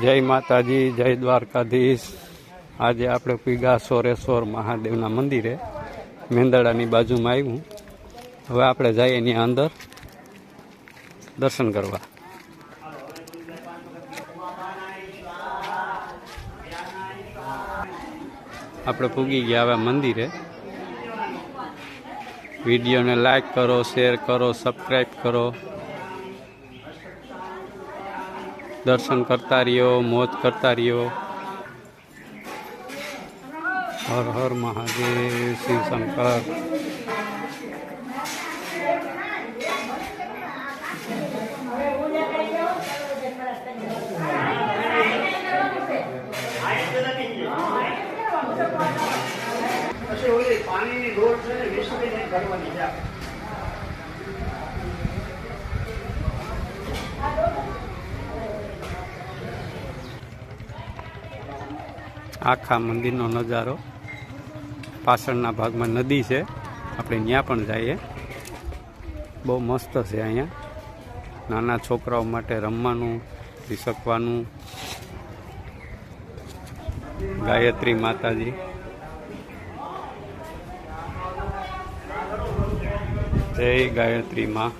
જય માતાજી, જય દ્વારકાધીશ। આજે આપણે પીગા સોરેશ્વર મહાદેવના મંદિરે મેંદડાની બાજુમાં આવ્યું। હવે આપણે જઈએ એની અંદર દર્શન કરવા। આપણે પૂગી ગયા હવે મંદિરે। વિડીયોને લાઈક કરો, શેર કરો, સબસ્ક્રાઈબ કરો। દર્શન કરતા રહ્યો, મોજ કરતા રહ્યો। હર હર મહાદેવ, શિવ શંકર। પાણીની ડોલ છે ને વિસર્જન કરવાની છે। આખા મંદિરનો નજારો। પાછળના ભાગમાં નદી છે, આપણે ત્યાં પણ જઈએ। બહુ મસ્ત છે અહીંયા। નાના છોકરાઓ માટે રમવાનું, ફિસકવાનું। ગાયત્રી માતાજી, જય ગાયત્રી માં।